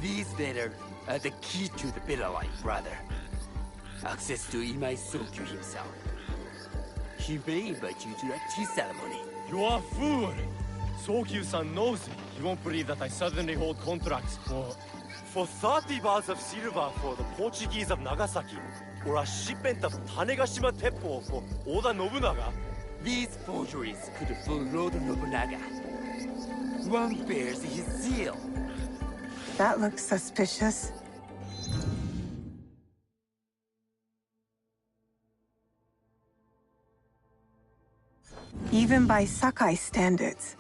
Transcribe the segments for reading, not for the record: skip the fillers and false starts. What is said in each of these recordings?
These letters are the key to the better life, brother. Access to Imai Sokyu himself. He may invite you to a tea ceremony. You are a fool! Sokyu-san knows he won't believe that I suddenly hold contracts for 30 bars of silver for the Portuguese of Nagasaki, or a shipment of Tanegashima Teppo for Oda Nobunaga. These forgeries could fool Lord Nobunaga. One bears his seal. That looks suspicious. Even by Sakai standards.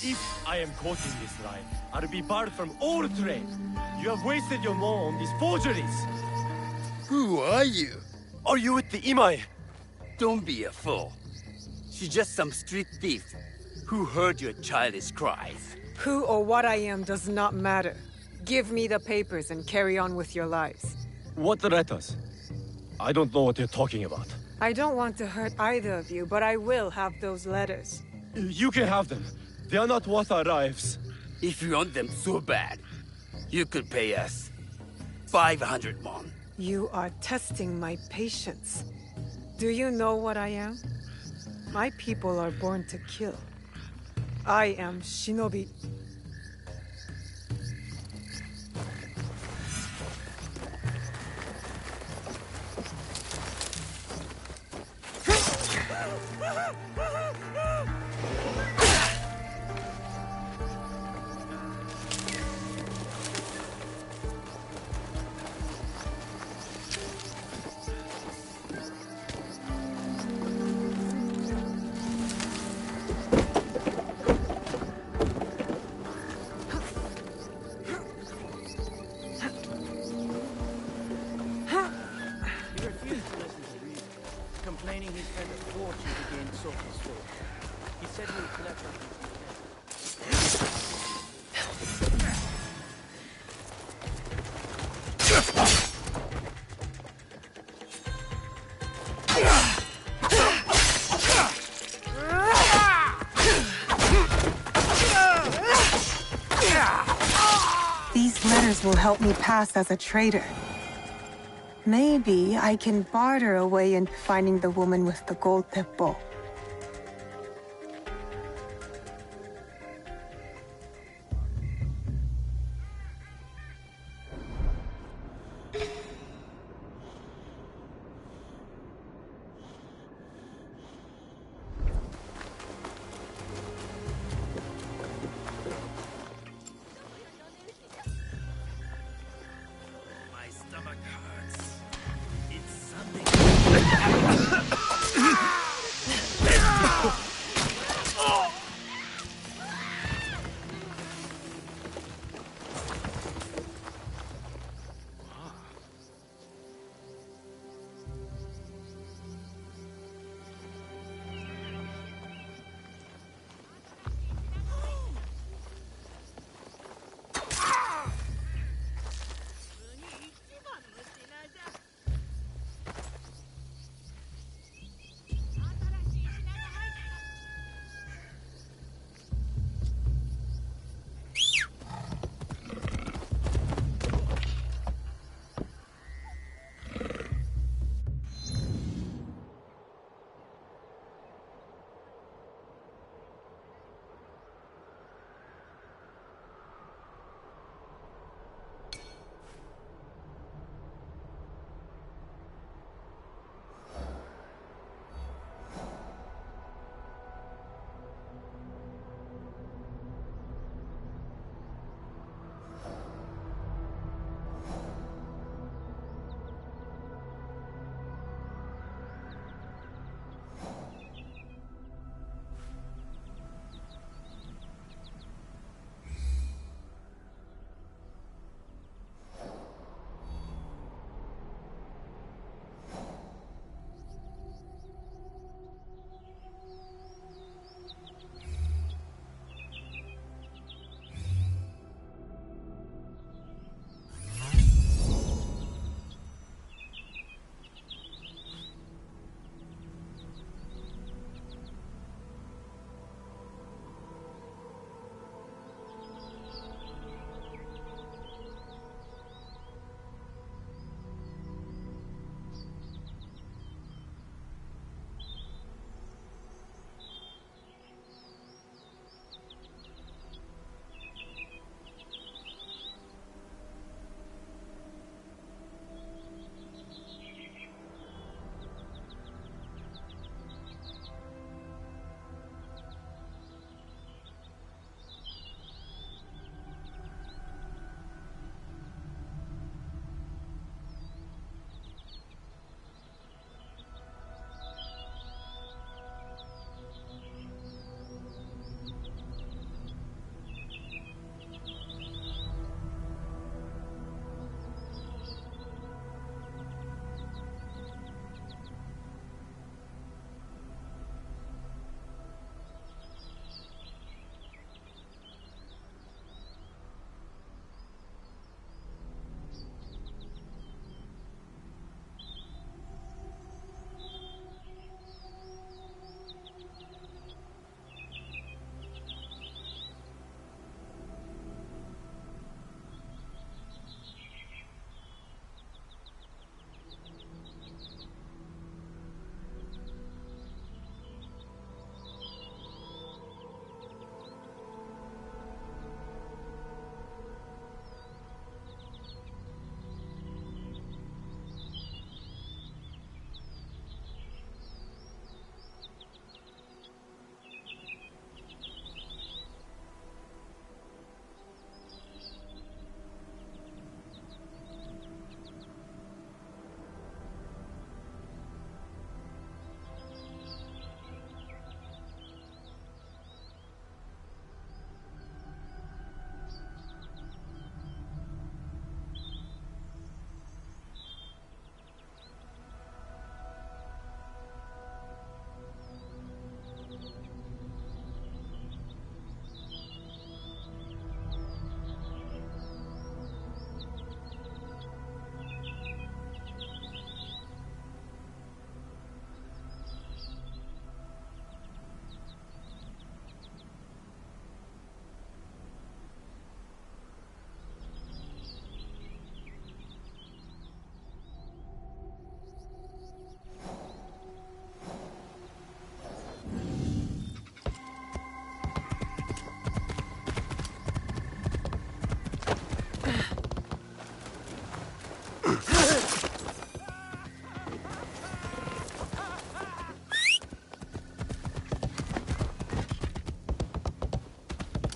If I am caught in this lie, I'll be barred from all trade. You have wasted your mo on these forgeries. Who are you? Are you with the Imai? Don't be a fool. She's just some street thief who heard your childish cries. Who or what I am does not matter. Give me the papers and carry on with your lives. What letters? I don't know what you're talking about. I don't want to hurt either of you, but I will have those letters. You can have them. They are not worth our lives. If you want them so bad, you could pay us 500 won. You are testing my patience. Do you know what I am? My people are born to kill. I am Shinobi. Complaining he spent a fortune to gain Sophie's favor. He said he would collect on him. These letters will help me pass as a traitor. Maybe I can barter a way into finding the woman with the gold Teppo.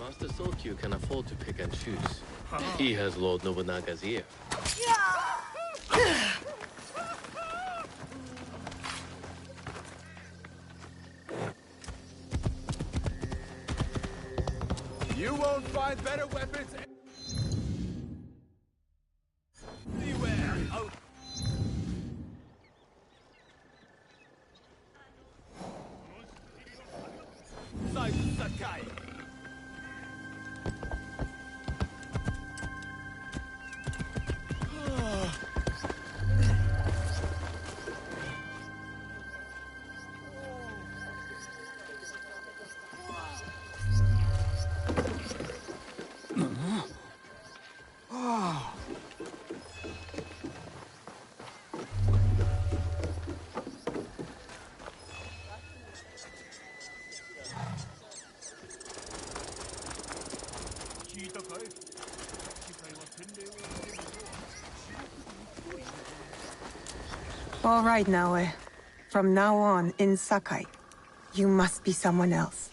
Master Sokyu can afford to pick and choose. He has Lord Nobunaga's ear. You won't find better weapons anywhere. Oh. Sakai. All right, Naoe. From now on, in Sakai, you must be someone else.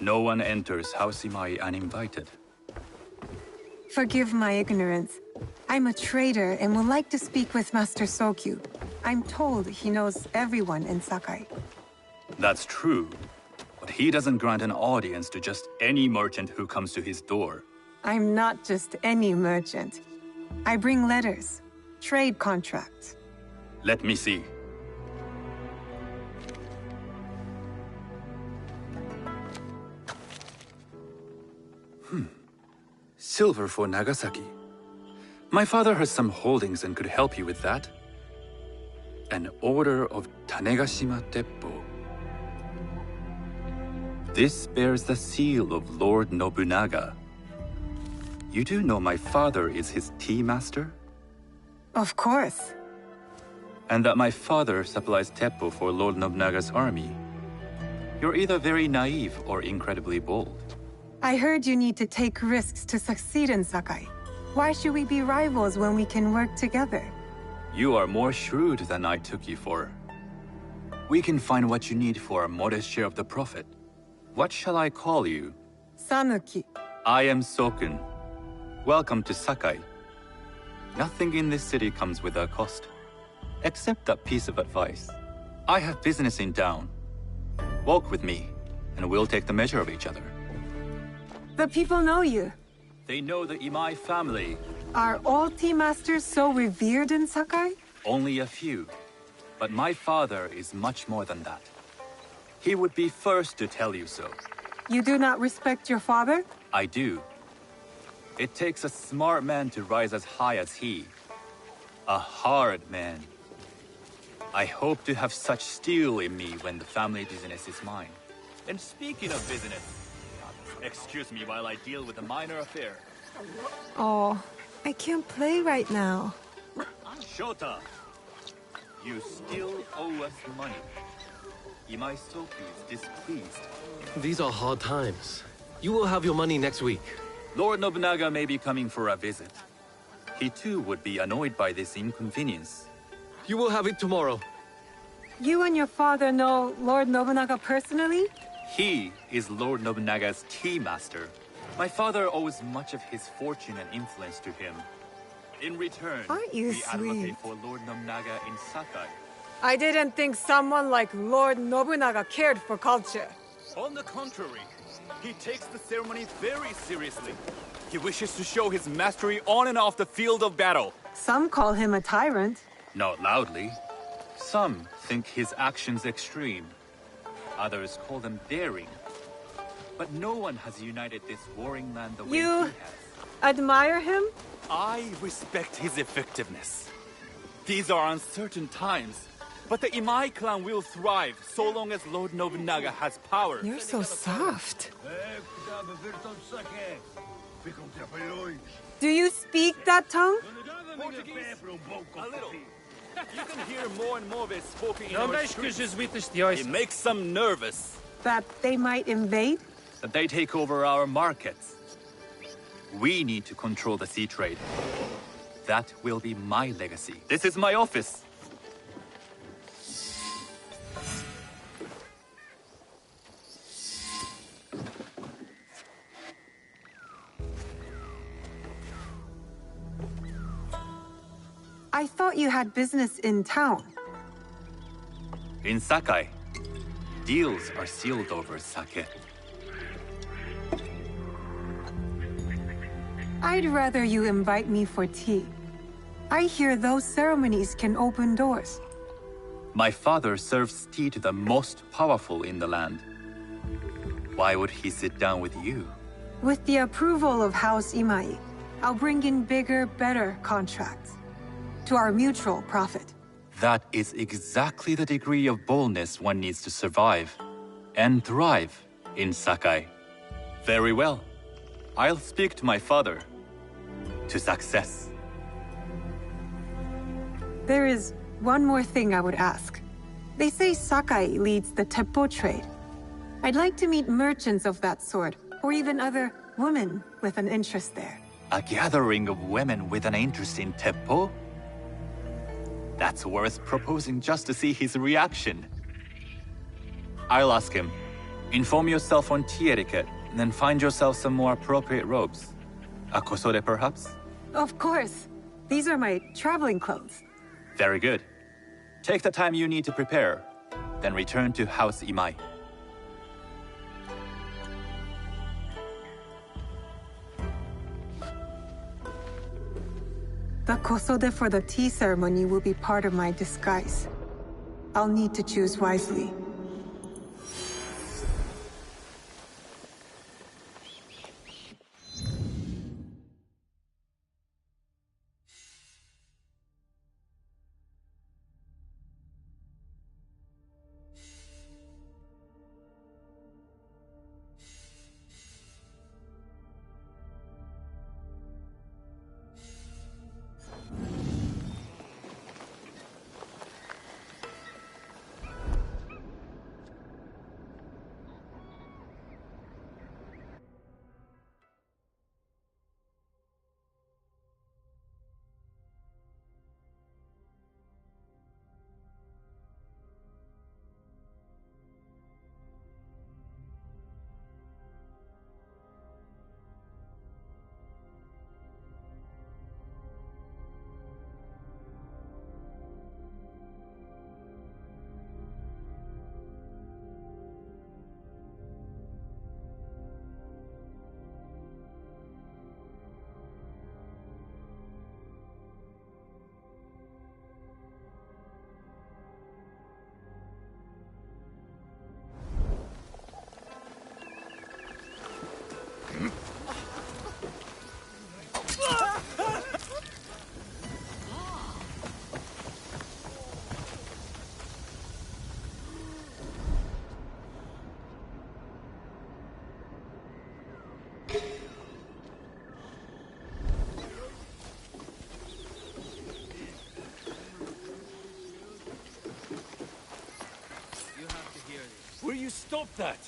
No one enters House Imai uninvited. Forgive my ignorance. I'm a trader and would like to speak with Master Sokyu. I'm told he knows everyone in Sakai. That's true, but he doesn't grant an audience to just any merchant who comes to his door. I'm not just any merchant. I bring letters, trade contracts. Let me see. Silver for Nagasaki. My father has some holdings and could help you with that. An order of Tanegashima Teppo. This bears the seal of Lord Nobunaga. You do know my father is his tea master? Of course. And that my father supplies Teppo for Lord Nobunaga's army. You're either very naive or incredibly bold. I heard you need to take risks to succeed in Sakai. Why should we be rivals when we can work together? You are more shrewd than I took you for. We can find what you need for a modest share of the profit. What shall I call you? Sanuki. I am Sokun. Welcome to Sakai. Nothing in this city comes with a cost. Except that piece of advice. I have business in town. Walk with me, and we'll take the measure of each other. The people know you. They know the Imai family. Are all tea masters so revered in Sakai? Only a few. But my father is much more than that. He would be first to tell you so. You do not respect your father? I do. It takes a smart man to rise as high as he. A hard man. I hope to have such steel in me when the family business is mine. And speaking of business, excuse me while I deal with a minor affair. Oh, I can't play right now. Shota, you still owe us money. Imai Sokyu is displeased. These are hard times. You will have your money next week. Lord Nobunaga may be coming for a visit. He too would be annoyed by this inconvenience. You will have it tomorrow. You and your father know Lord Nobunaga personally? He is Lord Nobunaga's tea master. My father owes much of his fortune and influence to him. In return, Aren't you we advocate sweet? for Lord Nobunaga in Sakai. I didn't think someone like Lord Nobunaga cared for culture. On the contrary, he takes the ceremony very seriously. He wishes to show his mastery on and off the field of battle. Some call him a tyrant. Not loudly. Some think his actions extreme. Others call them daring. But no one has united this warring land the way he You has. admire him? I respect his effectiveness. These are uncertain times, But the Imai clan will thrive so long as Lord Nobunaga has power. You're so soft. Do you speak that tongue? Portuguese? A little. You can hear more and more of it spoken in our streets. It makes them nervous. That they might invade? That they take over our markets. We need to control the sea trade. That will be my legacy. This is my office. I thought you had business in town. In Sakai, deals are sealed over sake. I'd rather you invite me for tea. I hear those ceremonies can open doors. My father serves tea to the most powerful in the land. Why would he sit down with you? With the approval of House Imai, I'll bring in bigger, better contracts. To our mutual profit. That is exactly the degree of boldness one needs to survive and thrive in Sakai. Very well. I'll speak to my father. To success. There is one more thing I would ask. They say Sakai leads the Teppo trade. I'd like to meet merchants of that sort, or even other women with an interest there. A gathering of women with an interest in Teppo? That's worth proposing just to see his reaction. I'll ask him. Inform yourself on tea etiquette, then find yourself some more appropriate robes. A kosode, perhaps? Of course. These are my traveling clothes. Very good. Take the time you need to prepare, then return to House Imai. The kosode for the tea ceremony will be part of my disguise. I'll need to choose wisely. Will you stop that?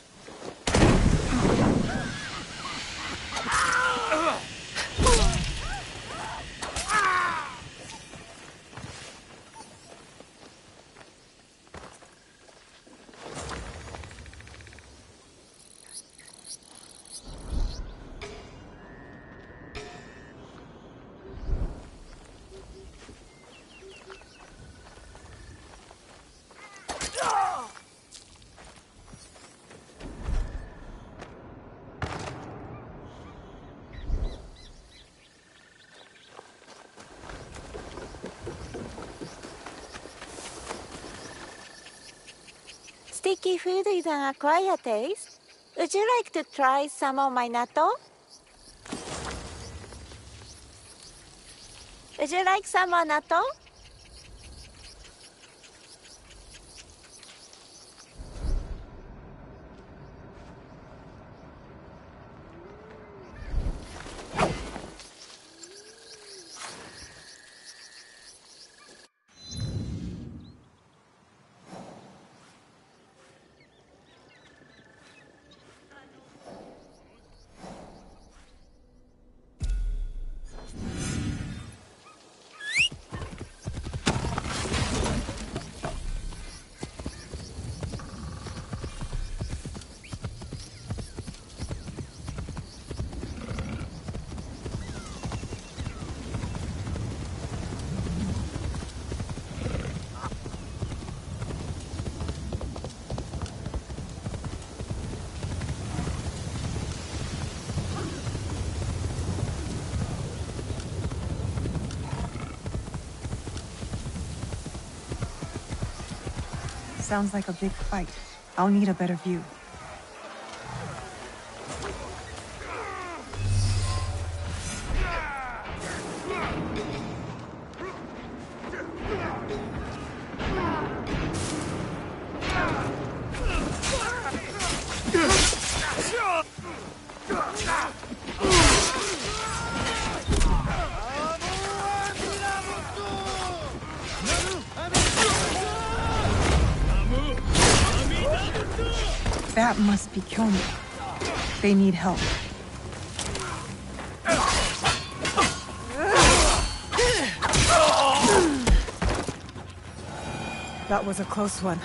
Sticky food is an acquired taste. Would you like to try some of my natto? Would you like some more natto? sounds like a big fight. I'll need a better view. That must be Kyomi. They need help. That was a close one.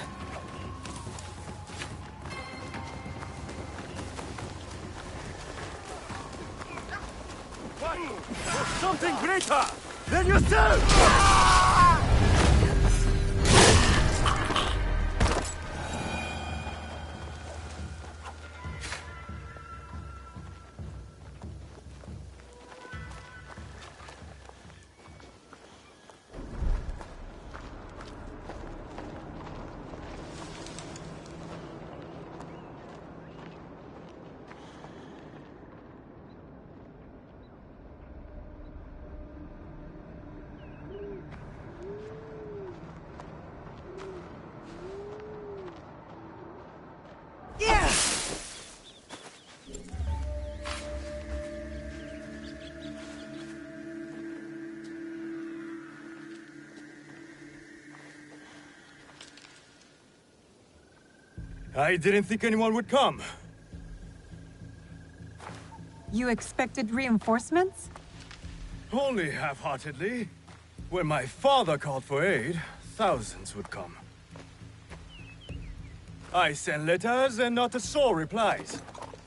Something greater than yourself! I didn't think anyone would come. You expected reinforcements? Only half-heartedly. When my father called for aid, thousands would come. I sent letters and not a soul replies.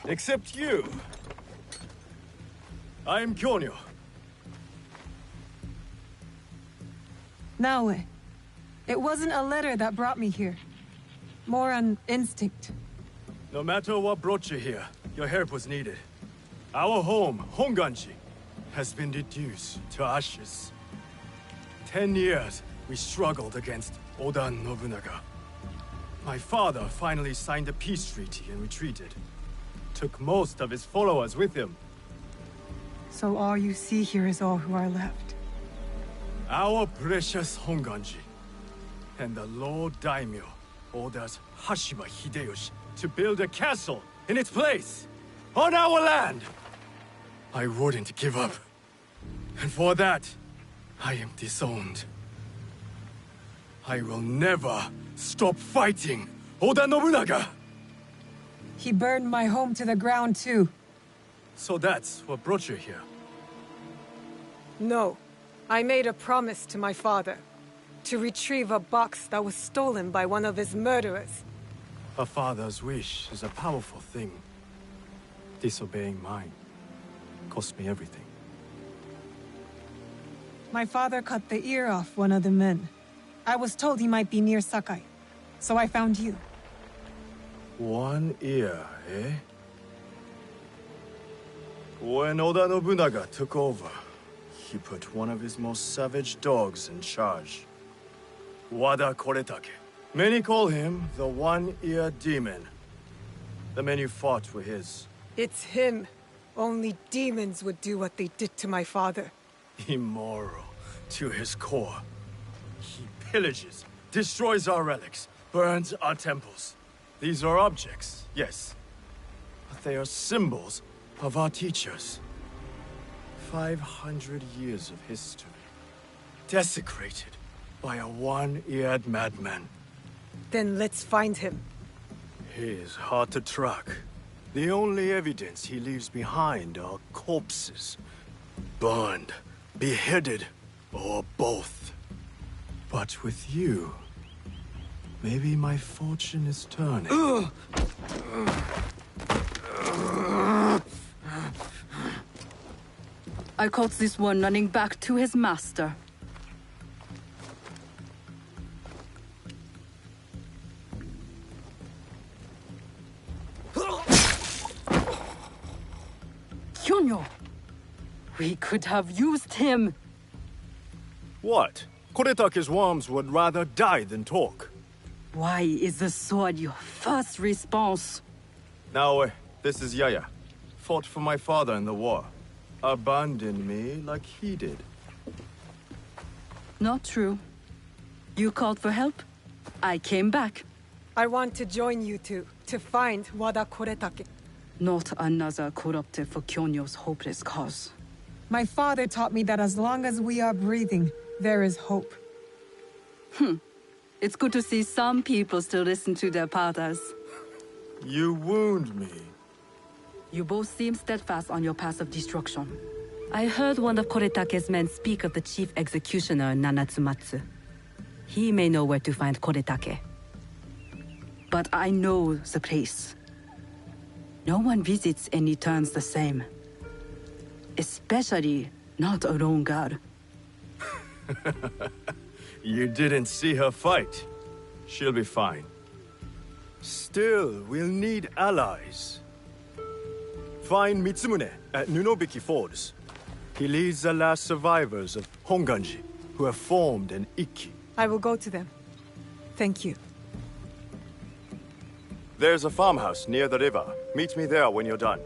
Except you. I am Kyonyo. Naoe, it wasn't a letter that brought me here. More an instinct. No matter what brought you here, your help was needed. Our home, Honganji, has been reduced to ashes. 10 years we struggled against Oda Nobunaga. My father finally signed a peace treaty and retreated. Took most of his followers with him. So all you see here is all who are left. Our precious Honganji. And the Lord Daimyo orders Hashima Hideyoshi to build a castle in its place, on our land! I wouldn't give up. And for that, I am disowned. I will never stop fighting Oda Nobunaga! He burned my home to the ground too. So that's what brought you here? No. I made a promise to my father. To retrieve a box that was stolen by one of his murderers. A father's wish is a powerful thing. Disobeying mine cost me everything. My father cut the ear off one of the men. I was told he might be near Sakai, so I found you. One ear, eh? When Oda Nobunaga took over, he put one of his most savage dogs in charge. Wada Koretake. Many call him the One-Ear Demon. The men you fought were his. It's him. Only demons would do what they did to my father. Immoral to his core. He pillages, destroys our relics, burns our temples. These are objects, yes. But they are symbols of our teachers. 500 years of history. Desecrated by a one-eared madman. Then let's find him. He is hard to track. The only evidence he leaves behind are corpses. Burned, beheaded, or both. But with you, maybe my fortune is turning. I caught this one running back to his master. Kyonyo! We could have used him! What? Koretake's worms would rather die than talk. Why is the sword your first response? Now, this is Yaya. Fought for my father in the war. Abandoned me like he did. Not true. You called for help. I came back. I want to join you two to find Wada Koretake. Not another corrupted for Kyonyo's hopeless cause. My father taught me that as long as we are breathing, there is hope. It's good to see some people still listen to their fathers. You wound me. You both seem steadfast on your path of destruction. I heard one of Koretake's men speak of the chief executioner, Nanatsumatsu. He may know where to find Koretake. But I know the place. No one visits and returns the same. Especially not a lone guard. You didn't see her fight. She'll be fine. Still, we'll need allies. Find Mitsumune at Nunobiki Falls. He leads the last survivors of Honganji, who have formed an Ikki. I will go to them. Thank you. There's a farmhouse near the river. Meet me there when you're done.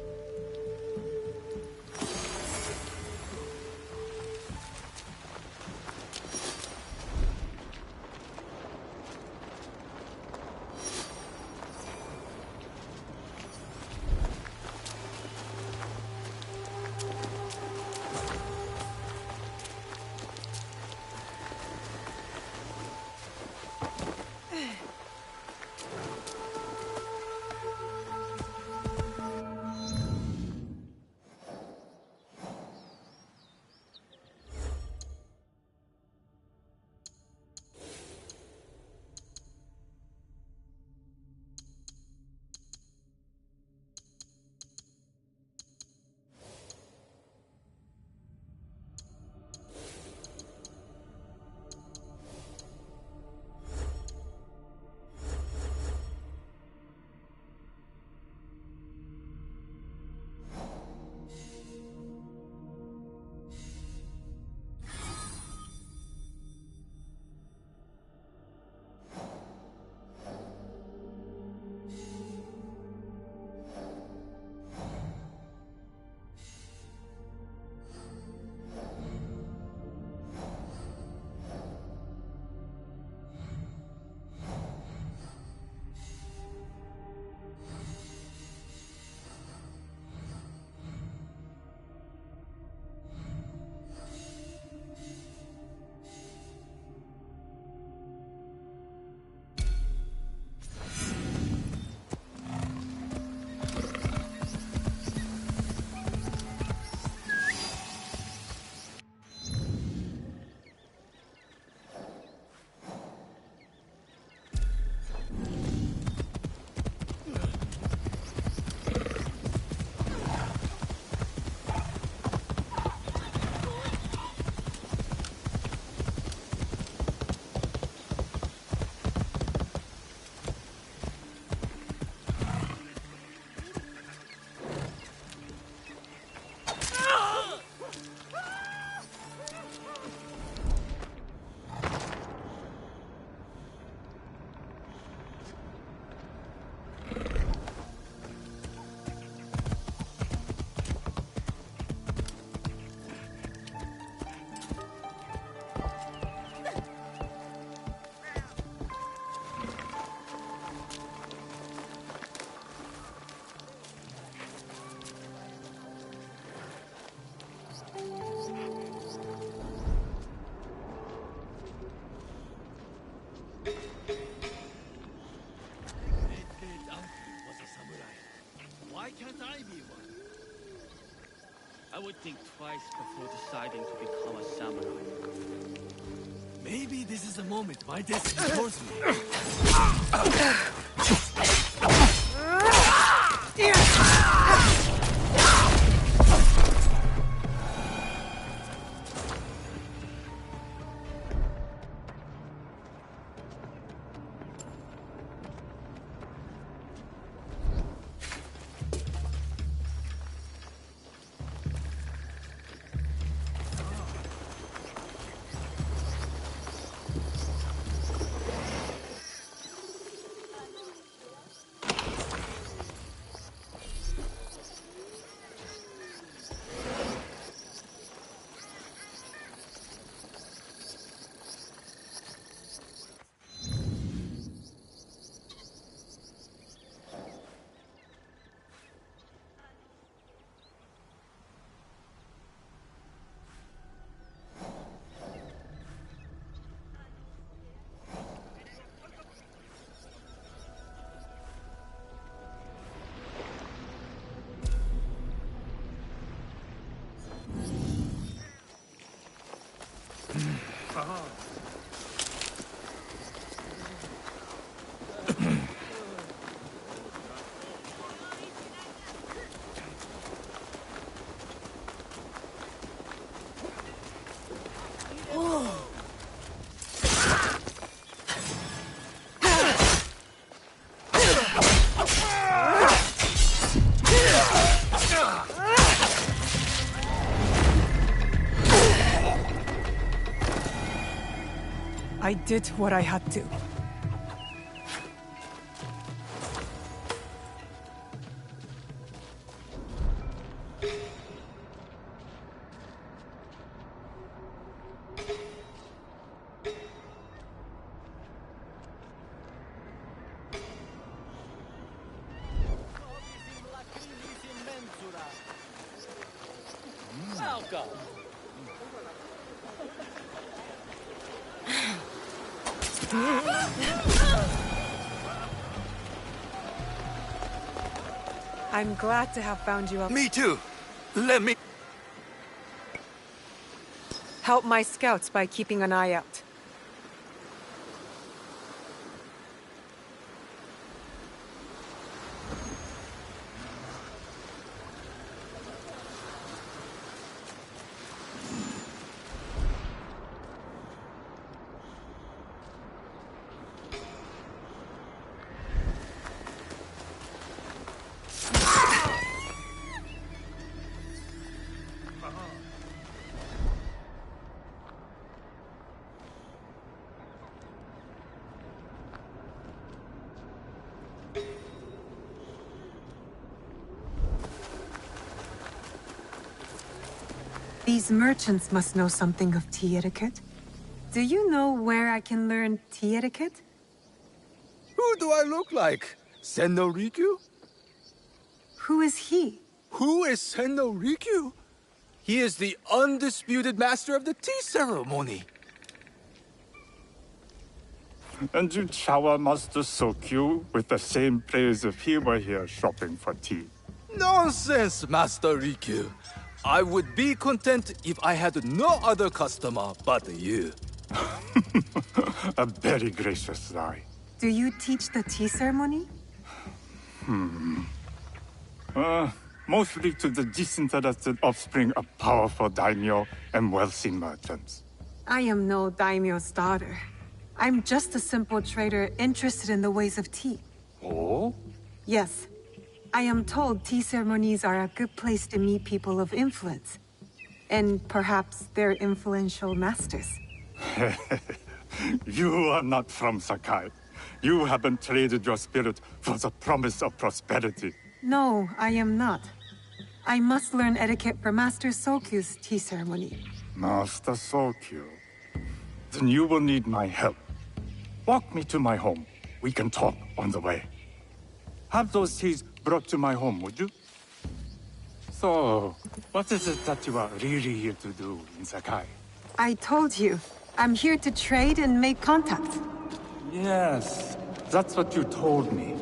I would think twice before deciding to become a samurai. Maybe this is the moment my destiny calls me. I did what I had to. I'm glad to have found you up. Me too. Let me... Help my scouts by keeping an eye out. These merchants must know something of tea etiquette. Do you know where I can learn tea etiquette? Who do I look like? Senno Rikyu? Who is he? Who is Senno Rikyu? He is the undisputed master of the tea ceremony. And you shower Master Sokyu with the same praise if he were here shopping for tea. Nonsense, Master Rikyu. I would be content if I had no other customer but you. A very gracious lie. Do you teach the tea ceremony? Mostly to the disinterested offspring of powerful daimyo and wealthy merchants. I am no daimyo's daughter. I'm just a simple trader interested in the ways of tea. Oh? Yes. I am told tea ceremonies are a good place to meet people of influence. And perhaps their influential masters. You are not from Sakai. You haven't traded your spirit for the promise of prosperity. No, I am not. I must learn etiquette for Master Sokyu's tea ceremony. Master Sokyu. Then you will need my help. Walk me to my home. We can talk on the way. Have those teas brought to my home, would you? So, what is it that you are really here to do in Sakai? I told you. I'm here to trade and make contacts. Yes, that's what you told me.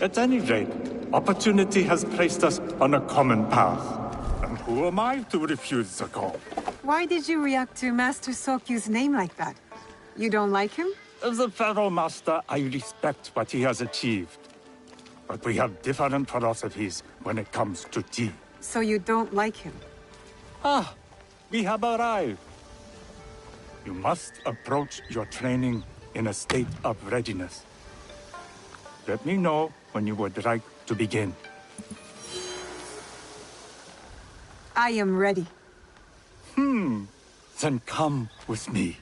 At any rate, opportunity has placed us on a common path. And who am I to refuse the call? Why did you react to Master Sokyu's name like that? You don't like him? As a Pharaoh Master, I respect what he has achieved. But we have different philosophies when it comes to tea. So you don't like him? Ah, we have arrived. You must approach your training in a state of readiness. Let me know when you would like to begin. I am ready. Then come with me.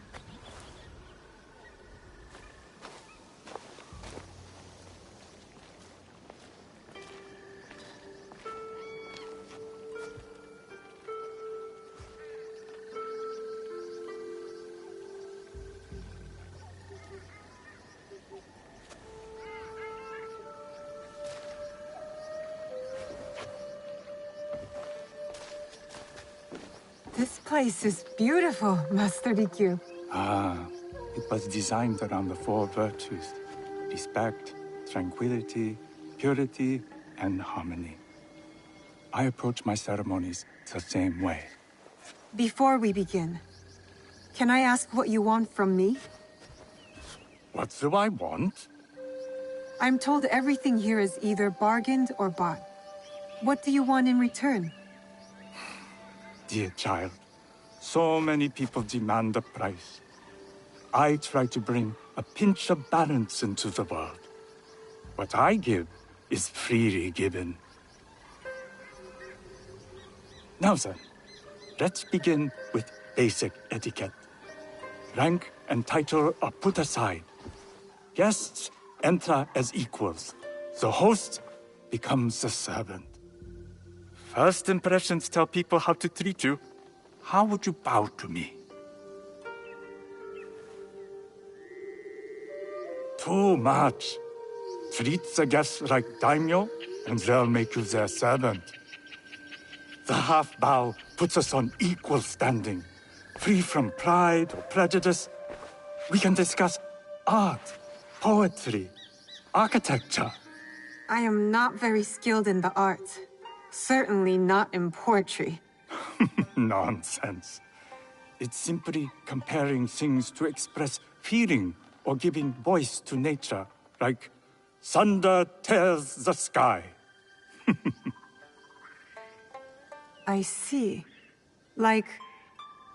This place is beautiful, Master Rikyu. It was designed around the four virtues: respect, tranquility, purity, and harmony. I approach my ceremonies the same way. Before we begin, can I ask what you want from me? What do I want? I'm told everything here is either bargained or bought. What do you want in return? Dear child, so many people demand a price. I try to bring a pinch of balance into the world. What I give is freely given. Now then, let's begin with basic etiquette. Rank and title are put aside. Guests enter as equals. The host becomes the servant. First impressions tell people how to treat you. How would you bow to me? Too much. Treat the guests like daimyo, and they'll make you their servant. The half bow puts us on equal standing, free from pride or prejudice. We can discuss art, poetry, architecture. I am not very skilled in the arts. Certainly not in poetry. Nonsense. It's simply comparing things to express feeling or giving voice to nature, like thunder tears the sky. I see. Like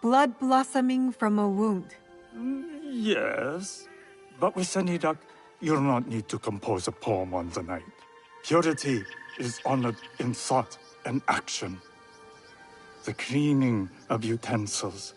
blood blossoming from a wound. Yes, but with Senidak, you'll not need to compose a poem on the night. Purity is honored in thought and action. The cleaning of utensils.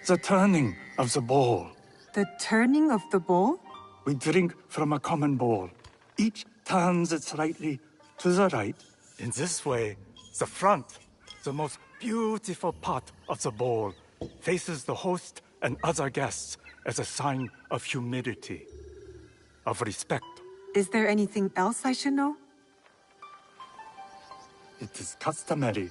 The turning of the bowl. The turning of the bowl? We drink from a common bowl. Each turns it slightly to the right. In this way, the front, the most beautiful part of the bowl, faces the host and other guests as a sign of humility, of respect. Is there anything else I should know? It is customary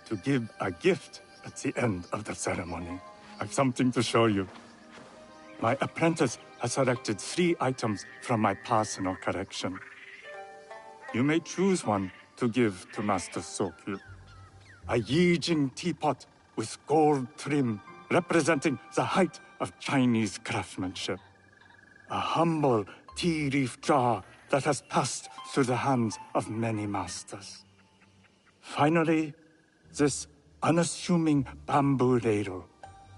to give a gift at the end of the ceremony. I've something to show you. My apprentice has selected 3 items from my personal collection. You may choose one to give to Master Sokyu. A Yijing teapot with gold trim representing the height of Chinese craftsmanship. A humble tea leaf jar that has passed through the hands of many masters. Finally, this unassuming bamboo ladle,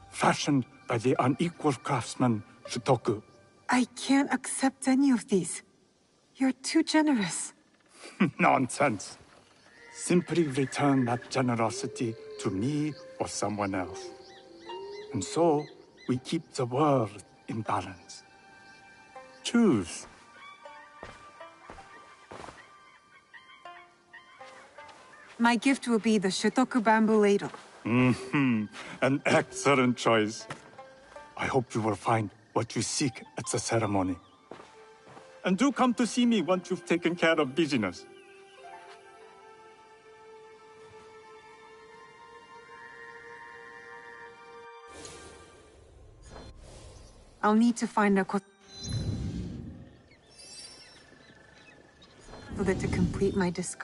fashioned by the unequal craftsman Shutoku. I can't accept any of these. You're too generous. Nonsense. Simply return that generosity to me or someone else. And so, we keep the world in balance. Choose. My gift will be the Shutoku bamboo ladle. An excellent choice. I hope you will find what you seek at the ceremony. And do come to see me once you've taken care of business. I'll need to find a so that to complete my disc.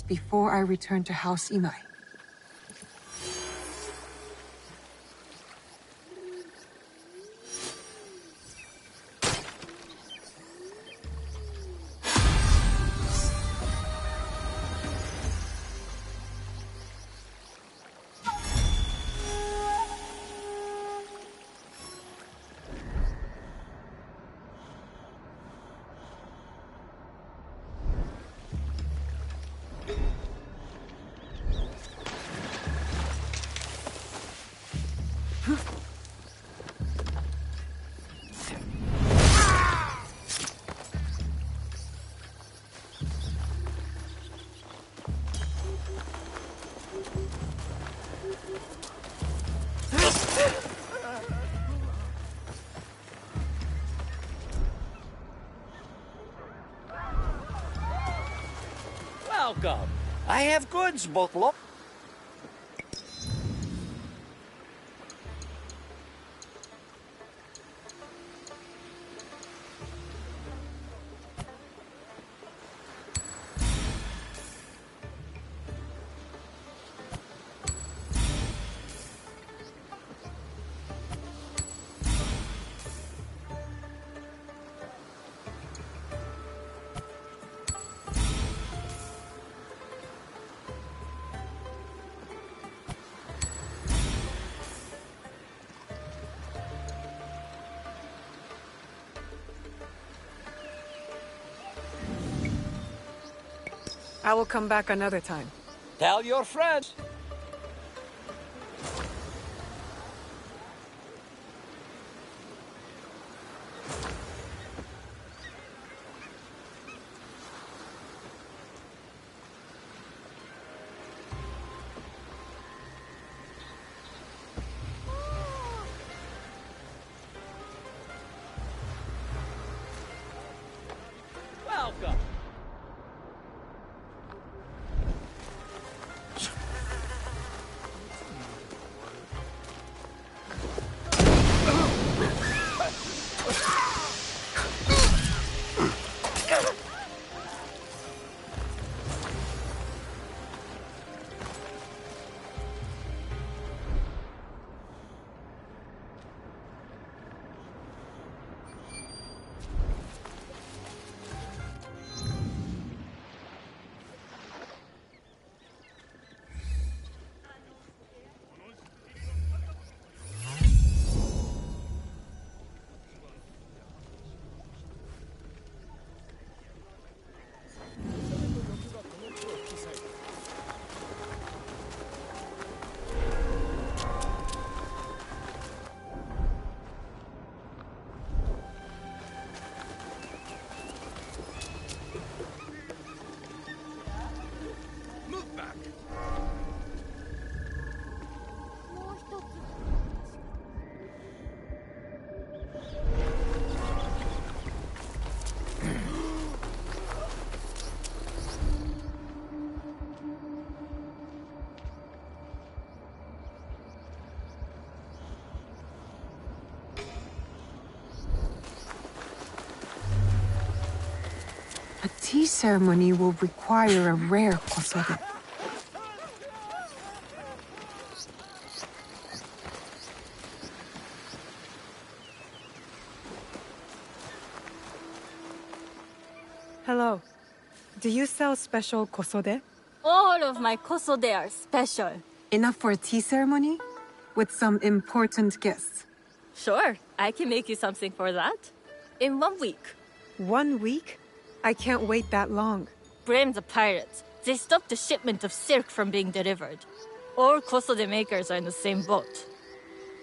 before I return to House Imai. Welcome. I have goods, Butler. I will come back another time. Tell your friends. Welcome. A tea ceremony will require a rare kosode. Hello. Do you sell special kosode? All of my kosode are special. Enough for a tea ceremony? With some important guests. Sure, I can make you something for that. In 1 week. 1 week? I can't wait that long. Blame the pirates. They stopped the shipment of silk from being delivered. All kosode makers are in the same boat.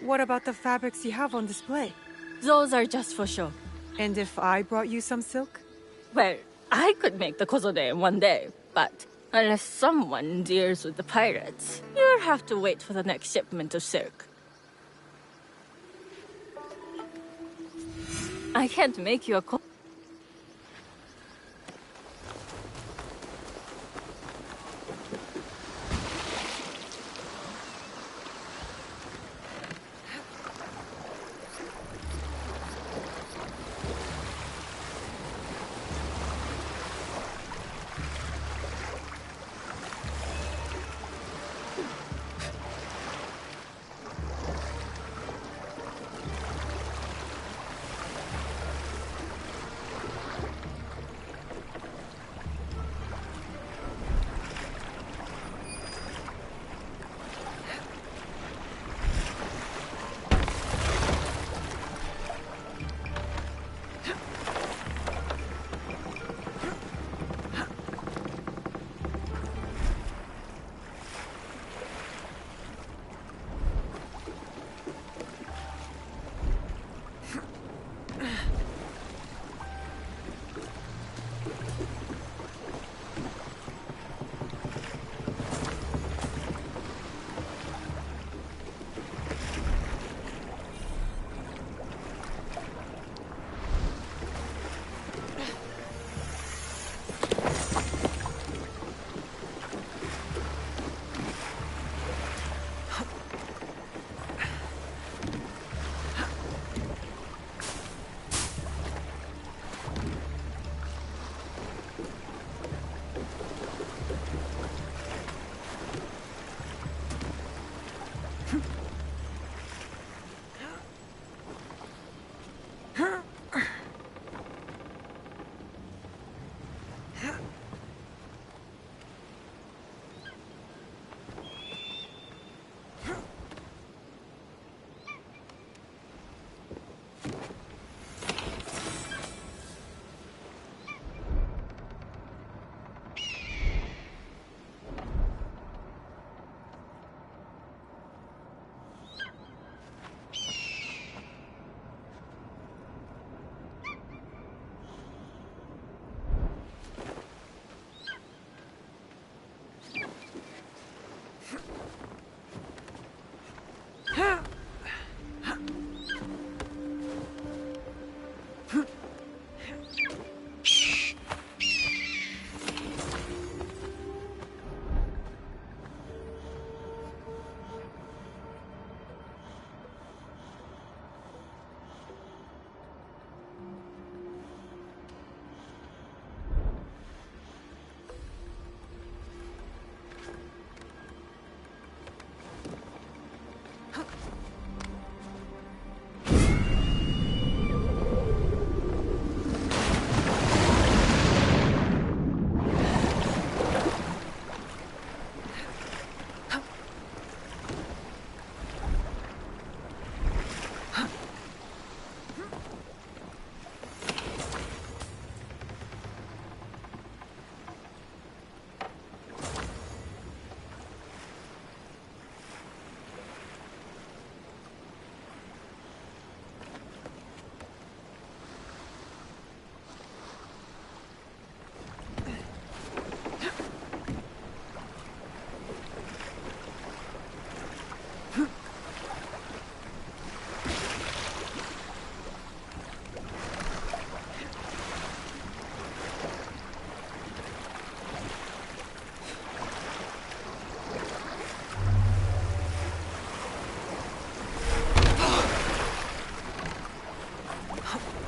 What about the fabrics you have on display? Those are just for show. And if I brought you some silk? Well, I could make the kosode in 1 day, but unless someone deals with the pirates, you'll have to wait for the next shipment of silk. I can't make you a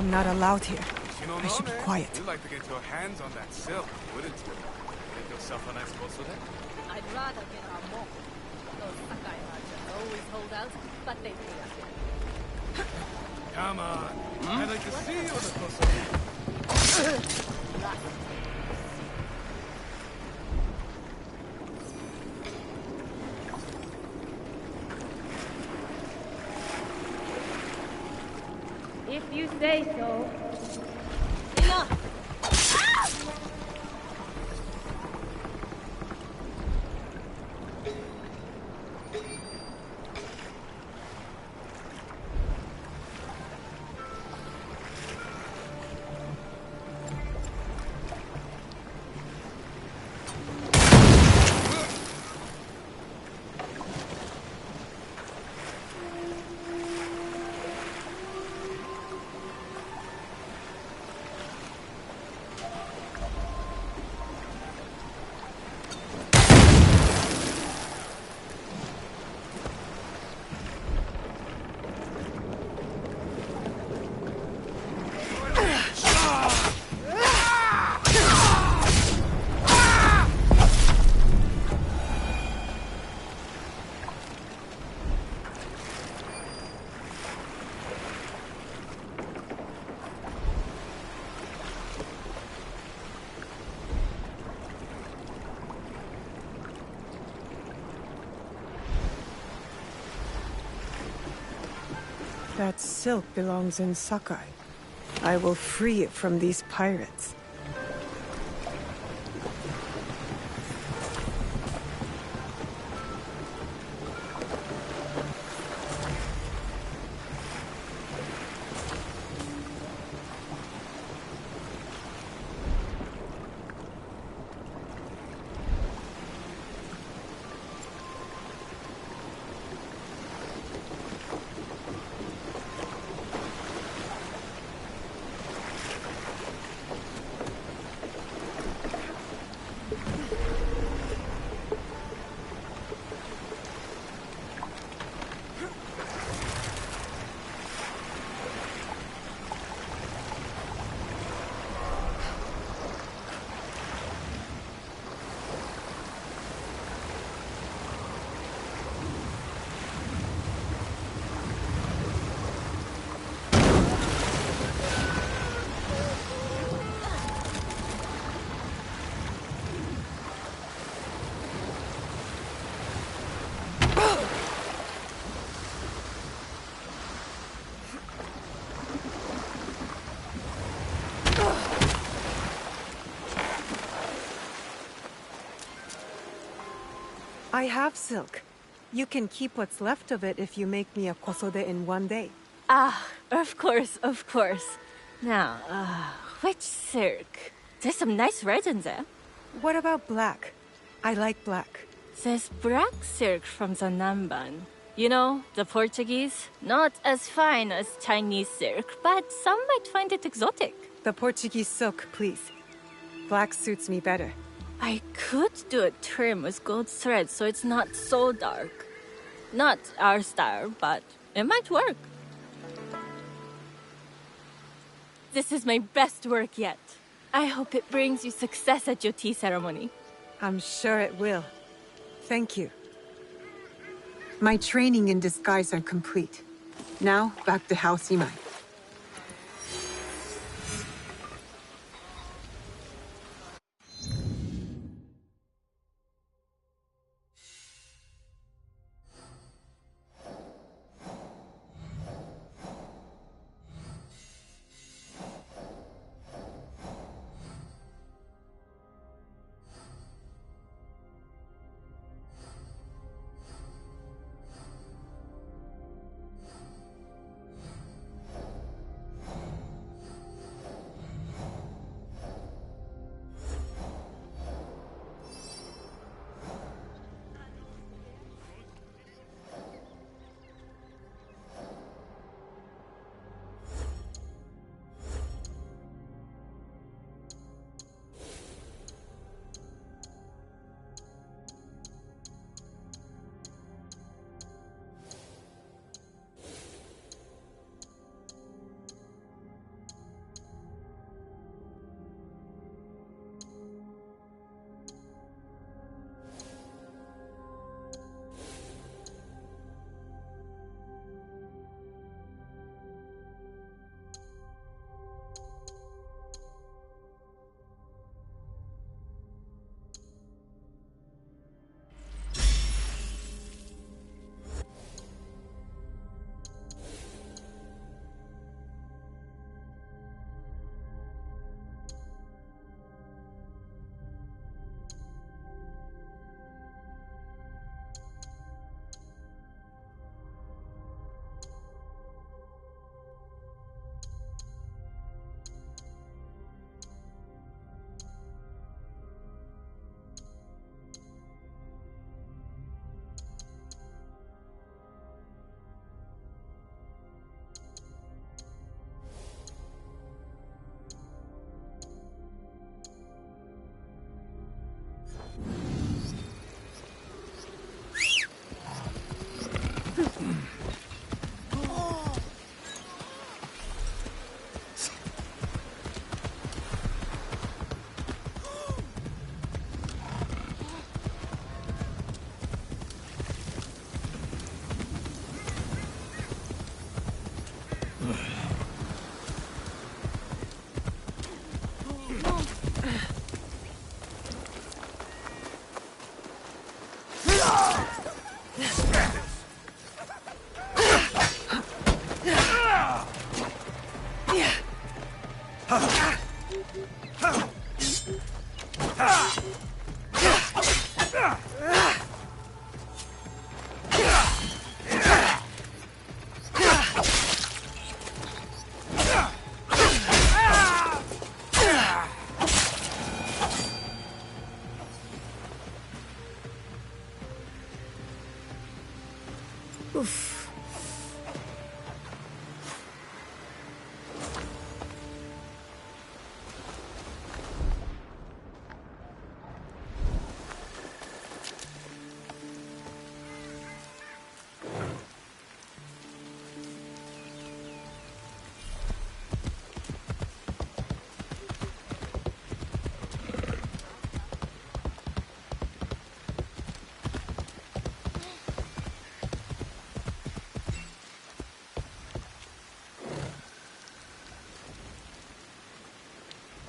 I'm not allowed here. I should be quiet. You'd like to get your hands on that silk, wouldn't you? Make yourself a nice kosode? I'd rather get our more. Those Sakai merchants always hold out, but they pay us. Come on. I'd like to see you in the kosode. If you say so. Enough! That silk belongs in Sakai. I will free it from these pirates. I have silk. You can keep what's left of it if you make me a kosode in one day. Ah, of course, of course. Now, which silk? There's some nice reds in there. What about black? I like black. There's black silk from the Namban. You know, the Portuguese? Not as fine as Chinese silk, but some might find it exotic. The Portuguese silk, please. Black suits me better. I could do a trim with gold thread so it's not so dark. Not our style, but it might work. This is my best work yet. I hope it brings you success at your tea ceremony. I'm sure it will. Thank you. My training in disguise are complete. Now, back to House Imai.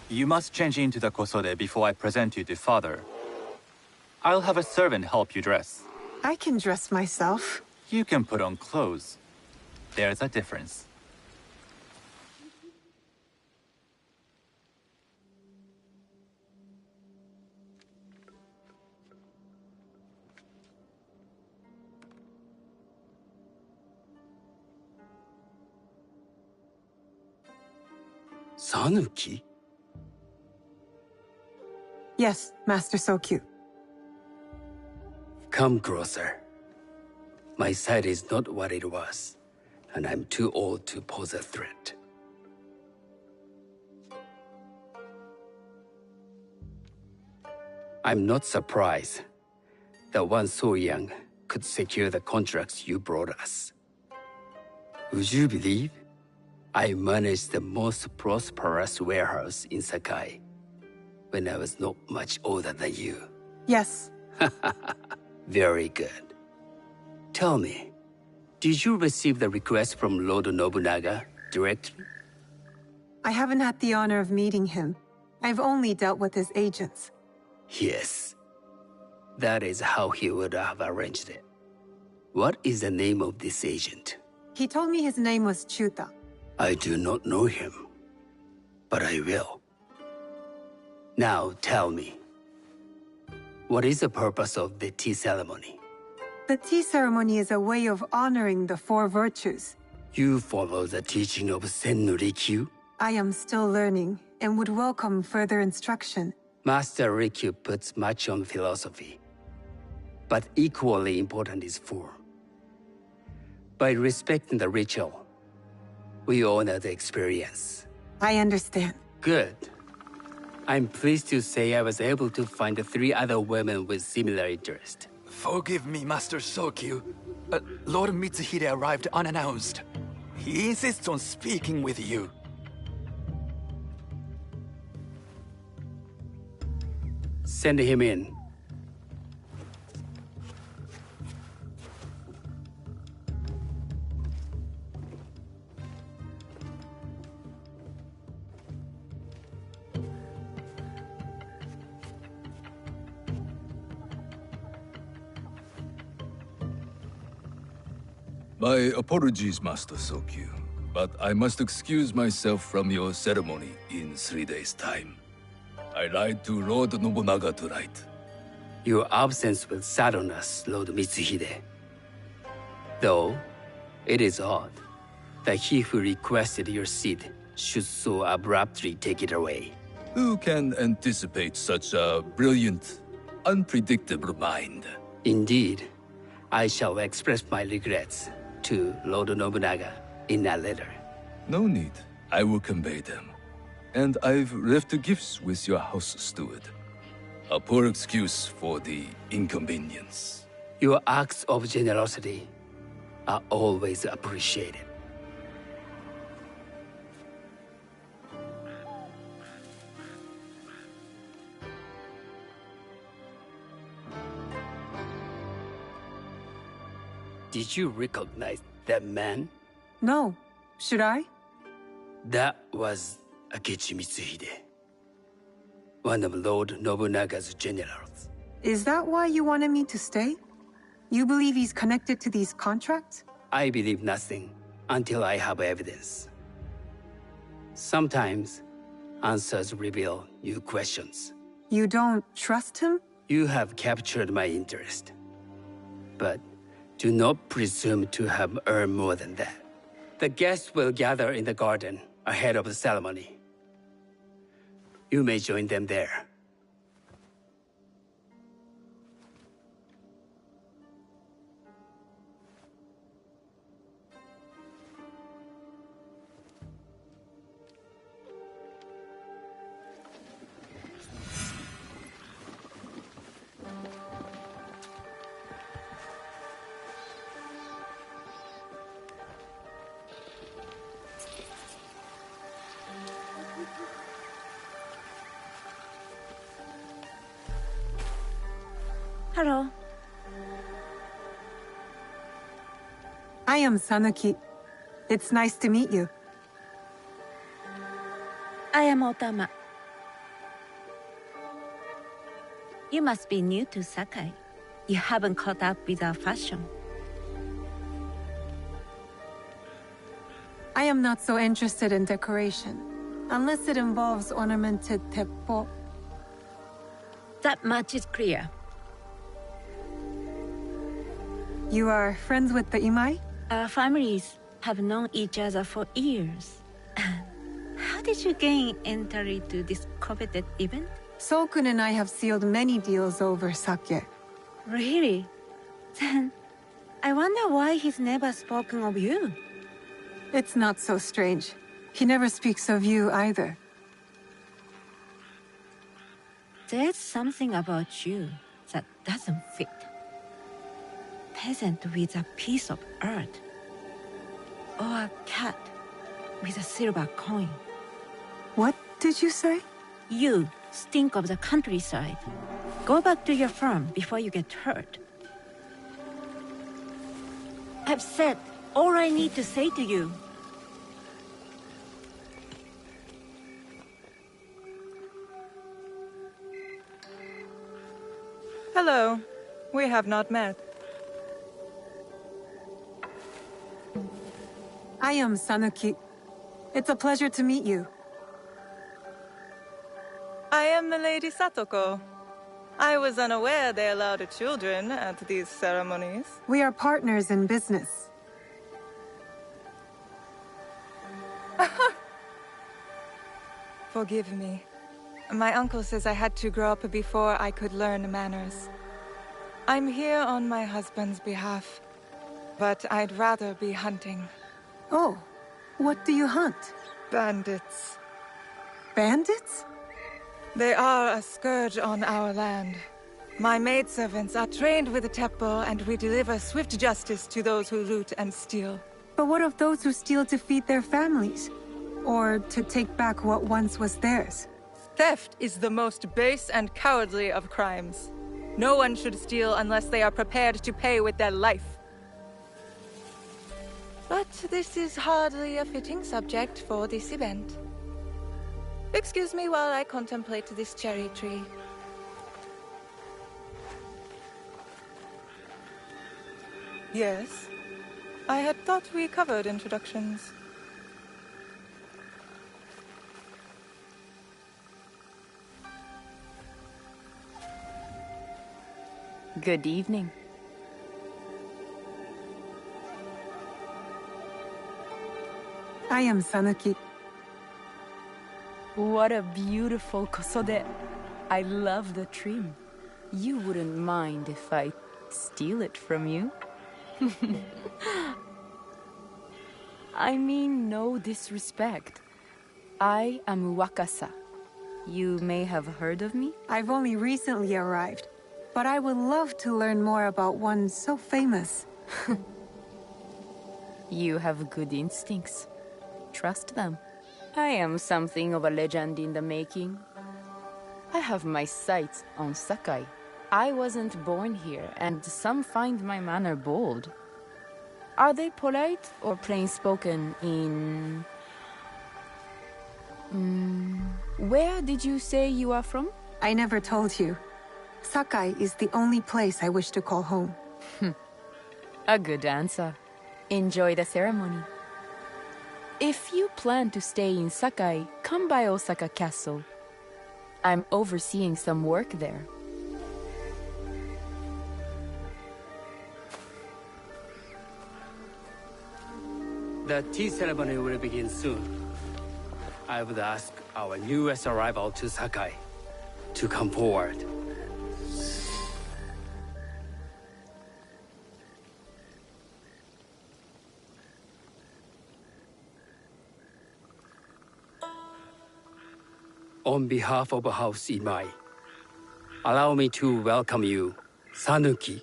You must change into the kosode before I present you to father. I'll have a servant help you dress. I can dress myself. You can put on clothes. There's a difference. Sanuki? Yes, Master Sokyu. Come closer. My sight is not what it was, and I'm too old to pose a threat. I'm not surprised that one so young could secure the contracts you brought us. Would you believe I managed the most prosperous warehouse in Sakai when I was not much older than you? Yes. Very good. Tell me, did you receive the request from Lord Nobunaga directly? I haven't had the honor of meeting him. I've only dealt with his agents. Yes. That is how he would have arranged it. What is the name of this agent? He told me his name was Chuta. I do not know him, but I will. Now tell me, what is the purpose of the tea ceremony? The tea ceremony is a way of honoring the four virtues. You follow the teaching of Sen no Rikyu? I am still learning and would welcome further instruction. Master Rikyu puts much on philosophy, but equally important is form. By respecting the ritual, we honor the experience. I understand. Good. I'm pleased to say I was able to find 3 other women with similar interest. Forgive me, Master Sokyu. Lord Mitsuhide arrived unannounced. He insists on speaking with you. Send him in. My apologies, Master Sokyu, but I must excuse myself from your ceremony in 3 days' time. I lied to Lord Nobunaga tonight. Your absence will sadden us, Lord Mitsuhide. Though, it is odd that he who requested your seat should so abruptly take it away. Who can anticipate such a brilliant, unpredictable mind? Indeed, I shall express my regrets to Lord Nobunaga in a letter. No need. I will convey them. And I've left gifts with your house steward. A poor excuse for the inconvenience. Your acts of generosity are always appreciated. Did you recognize that man? No. Should I? That was Akechi Mitsuhide, one of Lord Nobunaga's generals. Is that why you wanted me to stay? You believe he's connected to these contracts? I believe nothing until I have evidence. Sometimes, answers reveal new questions. You don't trust him? You have captured my interest. But do not presume to have earned more than that. The guests will gather in the garden ahead of the ceremony. You may join them there. Hello. I am Sanuki. It's nice to meet you. I am Otama. You must be new to Sakai. You haven't caught up with our fashion. I am not so interested in decoration, unless it involves ornamented Teppo. That much is clear. You are friends with the Imai? Our families have known each other for years. How did you gain entry to this coveted event? Sokun and I have sealed many deals over sake. Really? Then, I wonder why he's never spoken of you. It's not so strange. He never speaks of you either. There's something about you that doesn't fit. Peasant with a piece of earth. Or a cat with a silver coin. What did you say? You stink of the countryside. Go back to your farm before you get hurt. I've said all I need to say to you. Hello. We have not met. I am Sanuki. It's a pleasure to meet you. I am the Lady Satoko. I was unaware they allowed children at these ceremonies. We are partners in business. Forgive me. My uncle says I had to grow up before I could learn manners. I'm here on my husband's behalf, but I'd rather be hunting. Oh, what do you hunt? Bandits. Bandits? They are a scourge on our land. My maidservants are trained with the Teppo, and we deliver swift justice to those who loot and steal. But what of those who steal to feed their families? Or to take back what once was theirs? Theft is the most base and cowardly of crimes. No one should steal unless they are prepared to pay with their life. But this is hardly a fitting subject for this event. Excuse me while I contemplate this cherry tree. Yes. I had thought we covered introductions. Good evening. I am Sanuki. What a beautiful kosode. I love the trim. You wouldn't mind if I steal it from you? I mean no disrespect. I am Wakasa. You may have heard of me? I've only recently arrived, but I would love to learn more about one so famous. You have good instincts. Trust them. I am something of a legend in the making. I have my sights on Sakai. I wasn't born here, and some find my manner bold. Are they polite or plain spoken in... where did you say you are from? I never told you. Sakai is the only place I wish to call home. A good answer. Enjoy the ceremony. If you plan to stay in Sakai, come by Osaka Castle. I'm overseeing some work there. The tea ceremony will begin soon. I would ask our newest arrival to Sakai to come forward. On behalf of House Imai, allow me to welcome you, Sanuki.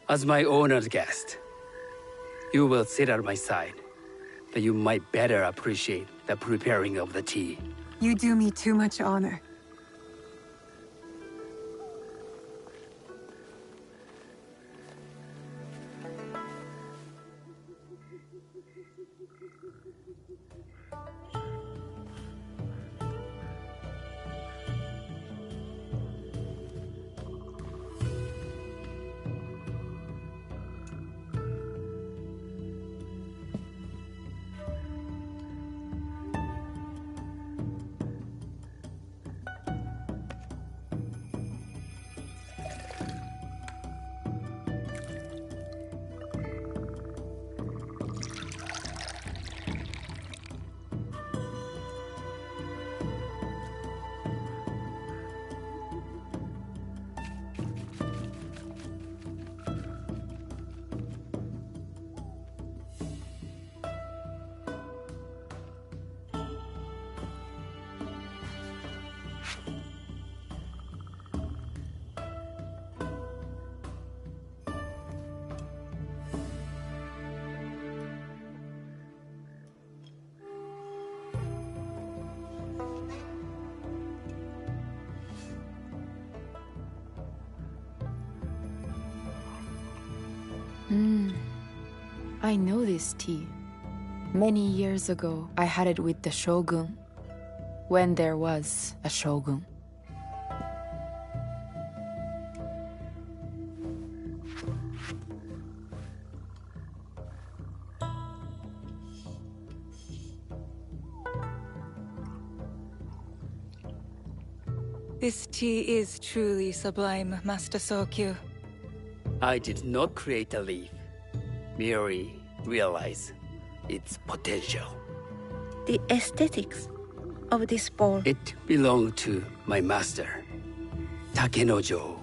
As my honored guest, you will sit at my side, that you might better appreciate the preparing of the tea. You do me too much honor. I know this tea. Many years ago, I had it with the shogun, when there was a shogun. This tea is truly sublime, Master Sokyu. I did not create a leaf, merely realize its potential. The aesthetics of this bowl. It belonged to my master, Takenojo.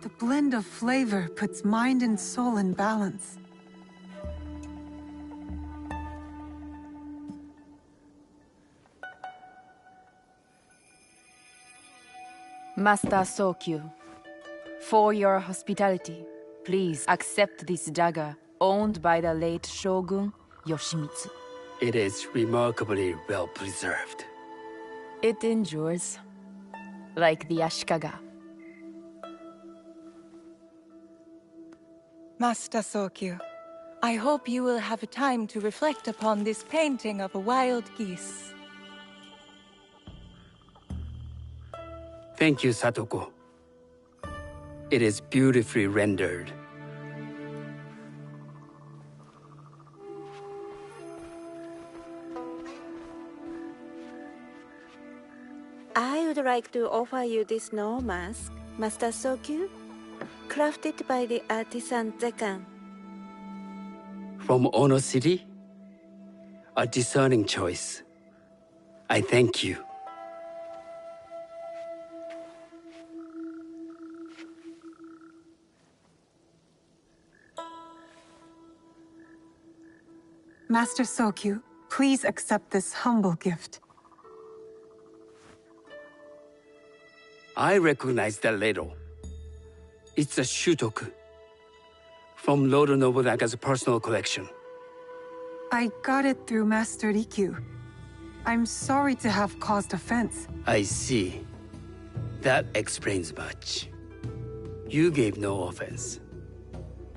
The blend of flavor puts mind and soul in balance. Master Sokyu, for your hospitality, please accept this dagger owned by the late Shogun Yoshimitsu. It is remarkably well preserved. It endures, like the Ashikaga. Master Sokyu, I hope you will have time to reflect upon this painting of a wild geese. Thank you, Satoko. It is beautifully rendered. I would like to offer you this snow mask, Master Sokyu, crafted by the artisan Zekan. From Ono City? A discerning choice. I thank you. Master Sokyu, please accept this humble gift. I recognize that ladle. It's a shutoku from Lord Nobunaga's personal collection. I got it through Master Rikyu. I'm sorry to have caused offense. I see. That explains much. You gave no offense.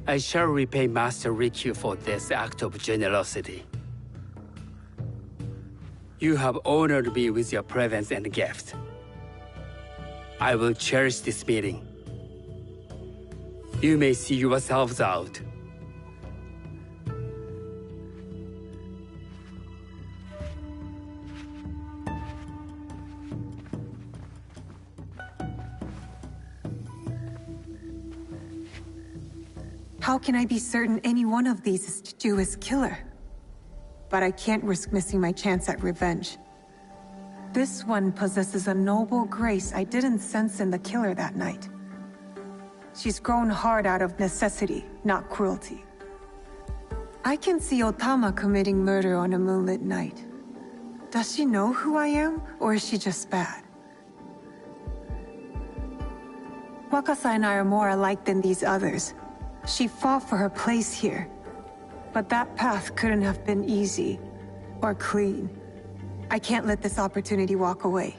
I shall repay Master Rikyu for this act of generosity. You have honored me with your presence and gift. I will cherish this meeting. You may see yourselves out. How can I be certain any one of these is Chichiu's killer? But I can't risk missing my chance at revenge. This one possesses a noble grace I didn't sense in the killer that night. She's grown hard out of necessity, not cruelty. I can see Otama committing murder on a moonlit night. Does she know who I am, or is she just bad? Wakasa and I are more alike than these others. She fought for her place here. But that path couldn't have been easy, or clean. I can't let this opportunity walk away.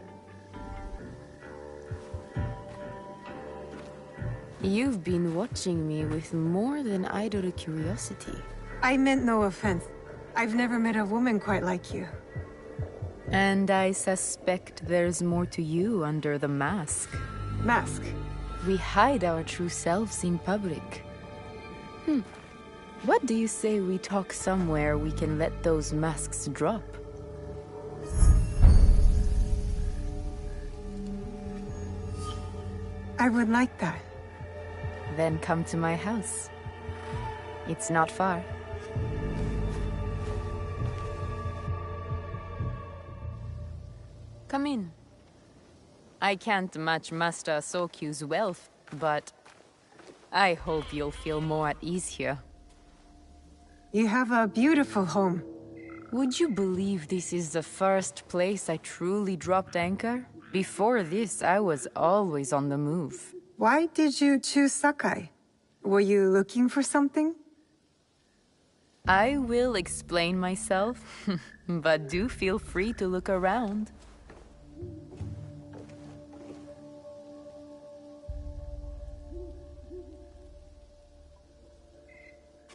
You've been watching me with more than idle curiosity. I meant no offense. I've never met a woman quite like you. And I suspect there's more to you under the mask. Mask? We hide our true selves in public. What do you say we talk somewhere we can let those masks drop? I would like that. Then come to my house. It's not far. Come in. I can't match Master Sokyu's wealth, but I hope you'll feel more at ease here. You have a beautiful home. Would you believe this is the first place I truly dropped anchor? Before this, I was always on the move. Why did you choose Sakai? Were you looking for something? I will explain myself, but do feel free to look around.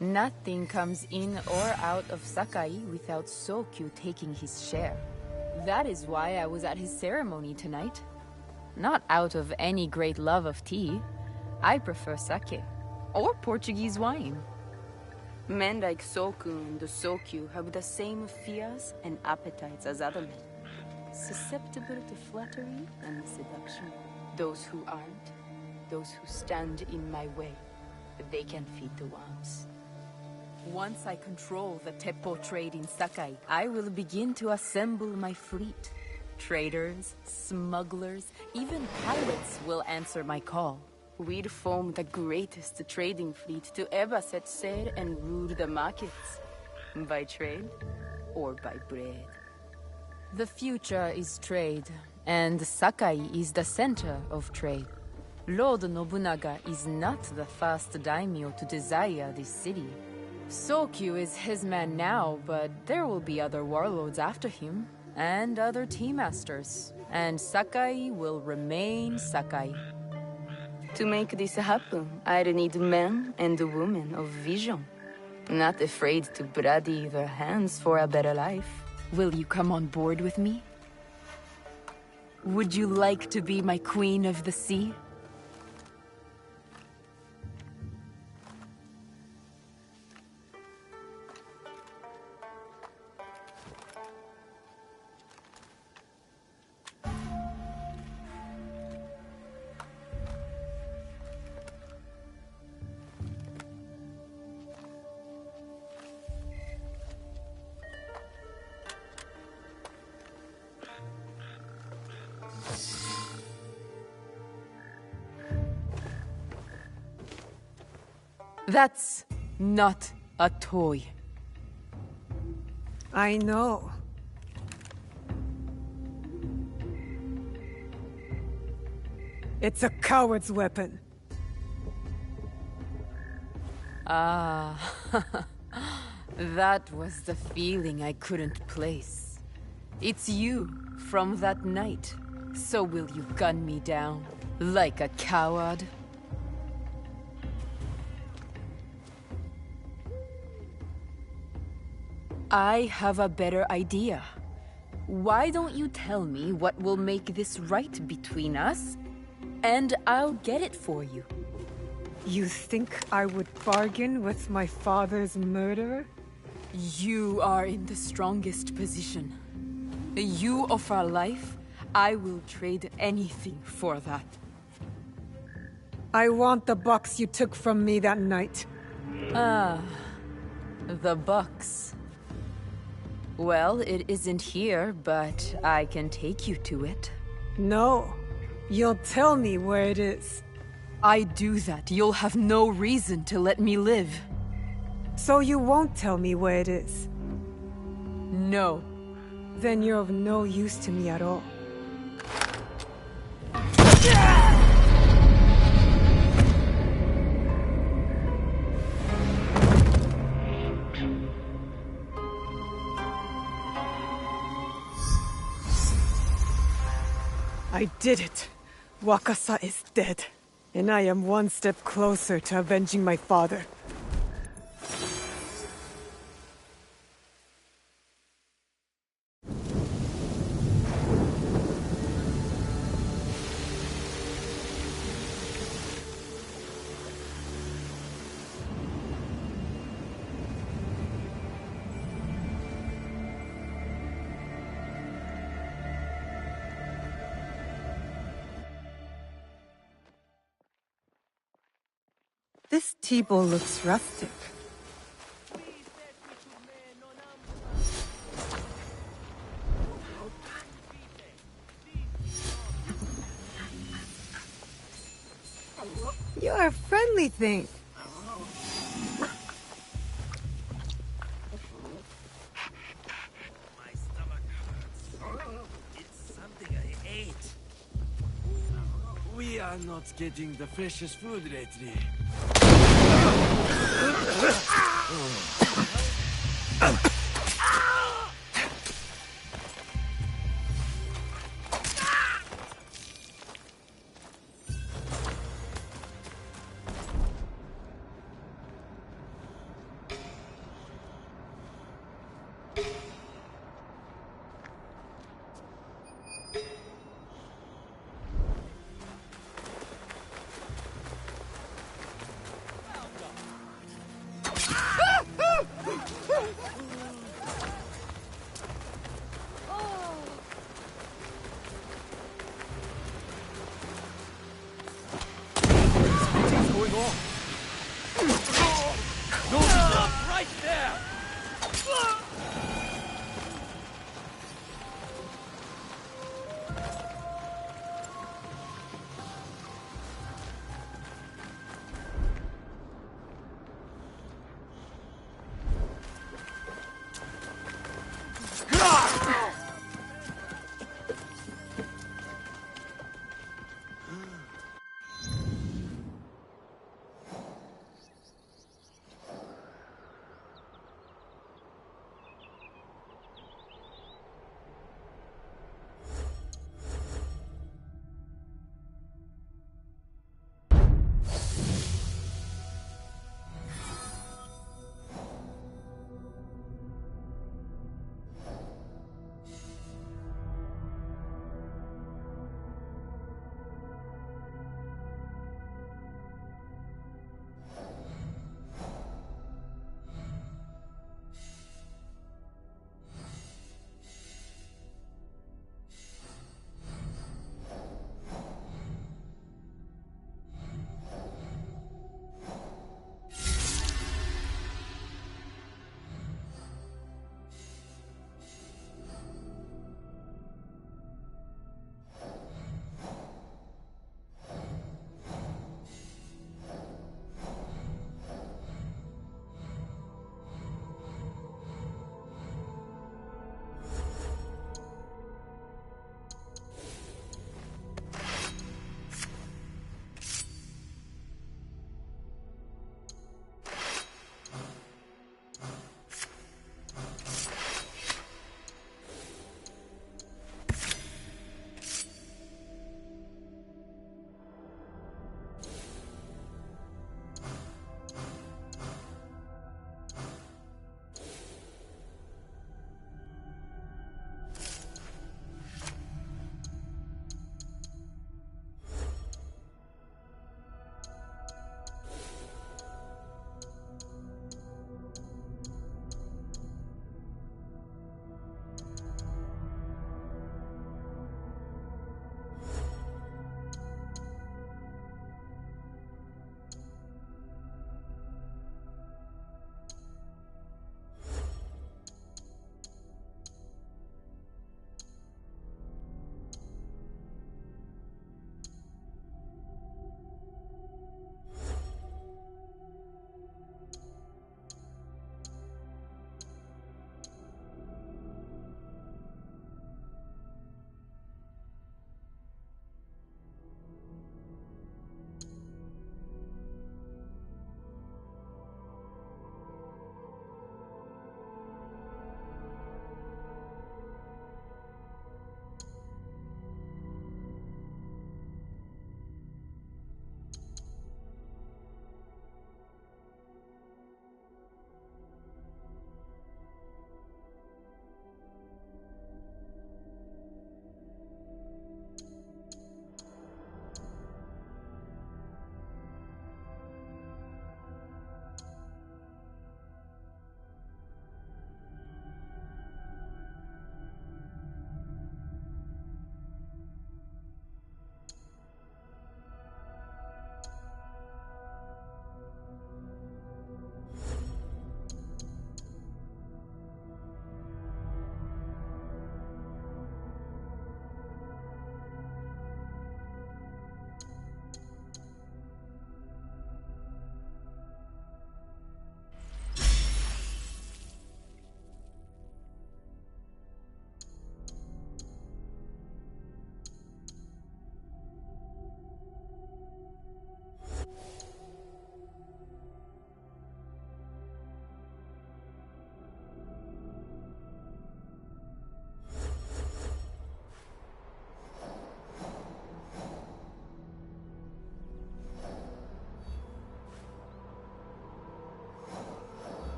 Nothing comes in or out of Sakai without Sokyu taking his share. That is why I was at his ceremony tonight. Not out of any great love of tea. I prefer sake, or Portuguese wine. Men like Soku and Sokyu have the same fears and appetites as other men. Susceptible to flattery and seduction. Those who aren't, those who stand in my way, they can feed the worms. Once I control the Teppo trade in Sakai, I will begin to assemble my fleet. Traders, smugglers, even pirates will answer my call. We'd form the greatest trading fleet to ever set sail and rule the markets. By trade or by bread. The future is trade, and Sakai is the center of trade. Lord Nobunaga is not the first daimyo to desire this city. Sokyu is his man now, but there will be other warlords after him, and other tea masters. And Sakai will remain Sakai. To make this happen, I'd need men and women of vision. Not afraid to bloody their hands for a better life. Will you come on board with me? Would you like to be my queen of the sea? That's not a toy. I know. It's a coward's weapon. Ah, that was the feeling I couldn't place. It's you from that night. So will you gun me down like a coward? I have a better idea. Why don't you tell me what will make this right between us, and I'll get it for you. You think I would bargain with my father's murderer? You are in the strongest position. You offer life, I will trade anything for that. I want the box you took from me that night. Ah, the box. Well, it isn't here, but I can take you to it. No. You'll tell me where it is. I do that, you'll have no reason to let me live. So you won't tell me where it is? No. Then you're of no use to me at all. I did it. Wakasa is dead, and I am one step closer to avenging my father. This Teppo looks rustic. You're a friendly thing. My stomach hurts. It's something I ate. We are not getting the freshest food lately.